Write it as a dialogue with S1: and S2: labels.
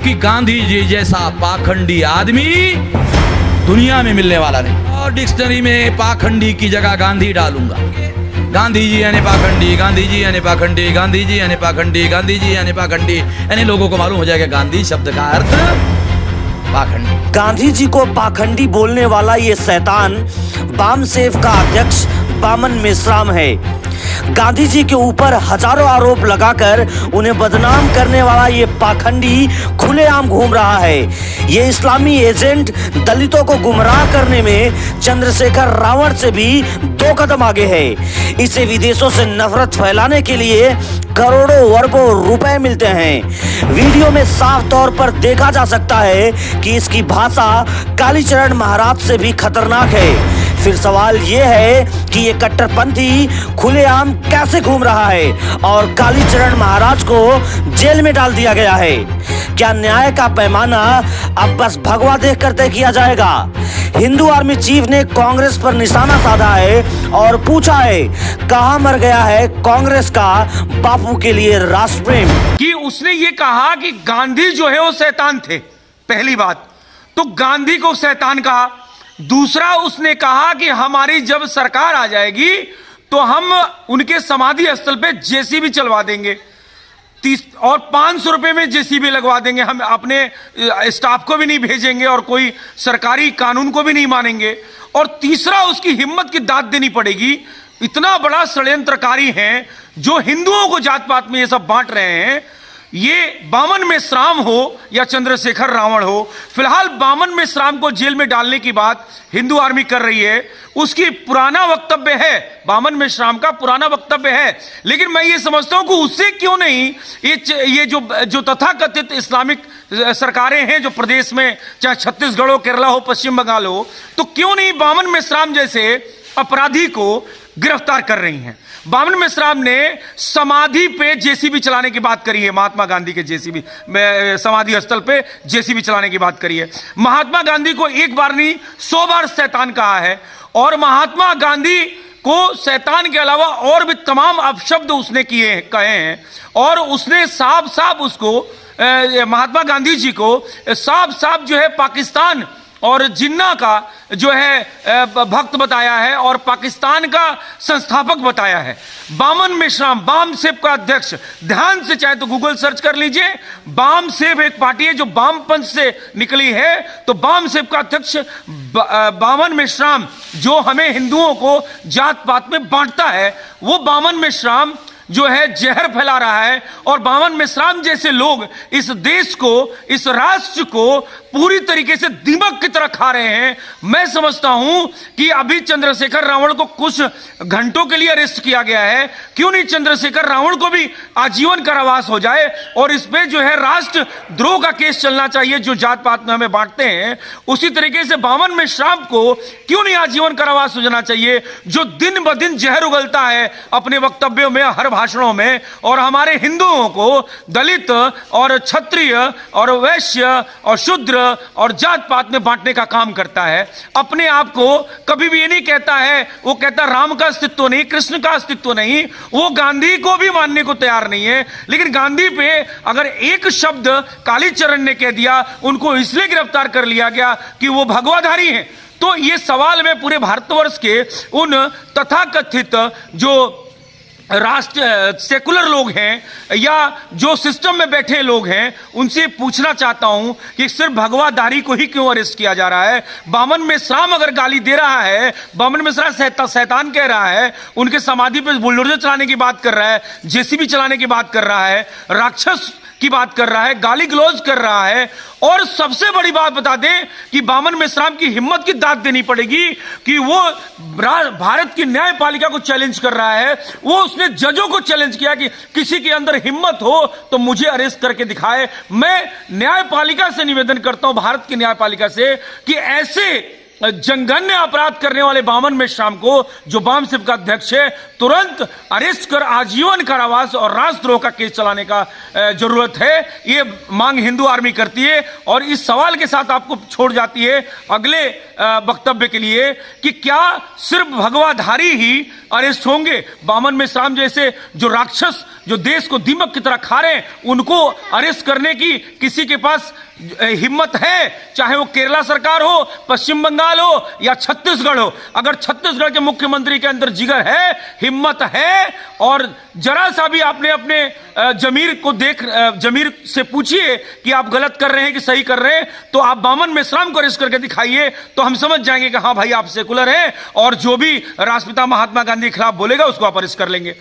S1: कि गांधी जी जैसा पाखंडी आदमी दुनिया में मिलने वाला नहीं। और डिक्शनरी में पाखंडी की जगह गांधी डालूंगा। गांधी जी यानी पाखंडी, गांधी जी यानी पाखंडी, गांधी जी यानी पाखंडी, गांधी जी यानी पाखंडी, यानी लोगों को मालूम हो जाएगा गांधी शब्द का अर्थ पाखंडी।
S2: गांधी जी को पाखंडी बोलने वाला ये शैतान बामसेफ का अध्यक्ष बामन मेश्राम है। गांधी जी के ऊपर हजारों आरोप लगाकर उन्हें बदनाम करने वाला ये पाखंडी खुलेआम घूम रहा है। ये इस्लामी एजेंट दलितों को गुमराह करने में चंद्रशेखर रावण से भी 2 कदम आगे है। इसे विदेशों से नफरत फैलाने के लिए करोड़ों अरबों रुपए मिलते हैं। वीडियो में साफ तौर पर देखा जा सकता है कि इसकी भाषा कालीचरण महाराज से भी खतरनाक है। फिर सवाल ये है कि ये कट्टरपंथी खुलेआम कैसे घूम रहा है और कालीचरण महाराज को जेल में डाल दिया गया है। क्या न्याय का पैमाना अब बस भगवा देखकर तय किया जाएगा? हिंदू आर्मी चीफ ने कांग्रेस पर निशाना साधा है और पूछा है कहां मर गया है कांग्रेस का बापू के लिए राष्ट्र प्रेम।
S3: कि उसने ये कहा कि गांधी जो है वो शैतान थे, पहली बात तो गांधी को शैतान कहा। दूसरा उसने कहा कि हमारी जब सरकार आ जाएगी तो हम उनके समाधि स्थल पे जेसीबी चलवा देंगे और 500 रुपए में जेसीबी लगवा देंगे। हम अपने स्टाफ को भी नहीं भेजेंगे और कोई सरकारी कानून को भी नहीं मानेंगे। और तीसरा उसकी हिम्मत की दाद देनी पड़ेगी। इतना बड़ा षड्यंत्रकारी है जो हिंदुओं को जात पात में ये सब बांट रहे हैं। ये बामन मेश्राम हो या चंद्रशेखर रावण हो, फिलहाल बामन मेश्राम को जेल में डालने की बात हिंदू आर्मी कर रही है। उसकी पुराना वक्तव्य है, बामन मेश्राम का पुराना वक्तव्य है। लेकिन मैं ये समझता हूं कि उससे क्यों नहीं ये जो तथाकथित इस्लामिक सरकारें हैं जो प्रदेश में, चाहे छत्तीसगढ़ हो, केरला हो, पश्चिम बंगाल हो, तो क्यों नहीं बामन मेश्राम जैसे अपराधी को गिरफ्तार कर रही हैं। बामन मेश्राम ने समाधि पे जेसीबी चलाने की बात करी है, महात्मा गांधी के जेसीबी समाधि स्थल पे जेसीबी चलाने की बात करी है। महात्मा गांधी को एक बार नहीं 100 बार शैतान कहा है और महात्मा गांधी को शैतान के अलावा और भी तमाम अपशब्द उसने कहे हैं। और उसने साफ साफ उसको महात्मा गांधी जी को साफ साफ जो है पाकिस्तान और जिन्ना का जो है भक्त बताया है और पाकिस्तान का संस्थापक बताया है। बामन मेश्राम बामसेफ का अध्यक्ष, ध्यान से चाहे तो गूगल सर्च कर लीजिए। बामसेफ एक पार्टी है जो वामपंथ से निकली है। तो बामसेफ का अध्यक्ष बामन मेश्राम जो हमें हिंदुओं को जात पात में बांटता है, वो बामन मेश्राम जो है जहर फैला रहा है। और बामन मेश्राम जैसे लोग इस देश को, इस राष्ट्र को पूरी तरीके से दीमक की तरह खा रहे हैं। मैं समझता हूं कि अभी चंद्रशेखर रावण को कुछ घंटों के लिए अरेस्ट किया गया है, क्यों नहीं चंद्रशेखर रावण को भी आजीवन कारावास हो जाए और इस पे जो है राष्ट्र द्रोह का केस चलना चाहिए जो जात पात में हमें बांटते हैं। उसी तरीके से बामन मेश्राम को क्यों नहीं आजीवन कारावास हो जाना चाहिए, जो दिन ब दिन जहर उगलता है अपने वक्तव्यों में, हर भाषणों में, और हमारे हिंदुओं को दलित और क्षत्रिय और वैश्य और शूद्र और जात पात में बांटने का काम करता है। अपने आप को कभी भी ये नहीं कहता है, वो कहता राम का अस्तित्व नहीं, कृष्ण का अस्तित्व नहीं, वो गांधी को भी मानने को तैयार नहीं है। लेकिन गांधी पे अगर एक शब्द कालीचरण ने कह दिया, उनको इसलिए गिरफ्तार कर लिया गया कि वो भगवाधारी हैं। तो ये सवाल मैं पूरे भारतवर्ष के उन तथाकथित जो राष्ट्र सेकुलर लोग हैं या जो सिस्टम में बैठे लोग हैं उनसे पूछना चाहता हूं कि सिर्फ भगवाधारी को ही क्यों अरेस्ट किया जा रहा है। बामन मेश्राम अगर गाली दे रहा है, बामन मेश्राम शैतान कह रहा है, उनके समाधि पे बुलडोजर चलाने की बात कर रहा है, जेसीबी चलाने की बात कर रहा है, राक्षस की बात कर रहा है, गाली गलौज कर रहा है। और सबसे बड़ी बात बता दें कि बामन मेश्राम की हिम्मत की दाद देनी पड़ेगी कि वो भारत की न्यायपालिका को चैलेंज कर रहा है। वो उसने जजों को चैलेंज किया कि किसी के अंदर हिम्मत हो तो मुझे अरेस्ट करके दिखाए। मैं न्यायपालिका से निवेदन करता हूं, भारत की न्यायपालिका से, कि ऐसे जंगन्य अपराध करने वाले बामन मेश्राम को, जो बामसेफ का अध्यक्ष है, तुरंत अरेस्ट कर आजीवन कारावास और राष्ट्रद्रोह का केस चलाने का जरूरत है। ये मांग हिंदू आर्मी करती है। और इस सवाल के साथ आपको छोड़ जाती है अगले वक्तव्य के लिए कि क्या सिर्फ भगवाधारी ही अरेस्ट होंगे? बामन मेश्राम जैसे जो राक्षस जो देश को दीमक की तरह खा रहे हैं, उनको अरेस्ट करने की किसी के पास हिम्मत है? चाहे वो केरला सरकार हो, पश्चिम बंगाल हो या छत्तीसगढ़ हो। अगर छत्तीसगढ़ के मुख्यमंत्री के अंदर जिगर है, हिम्मत है, और जरा सा भी आपने अपने जमीर से पूछिए कि आप गलत कर रहे हैं कि सही कर रहे हैं, तो आप बामन मेश्राम को अरेस्ट करके दिखाइए, तो हम समझ जाएंगे कि हाँ भाई आप सेकुलर हैं, और जो भी राष्ट्रपिता महात्मा गांधी के खिलाफ बोलेगा उसको आप अरेस्ट कर लेंगे।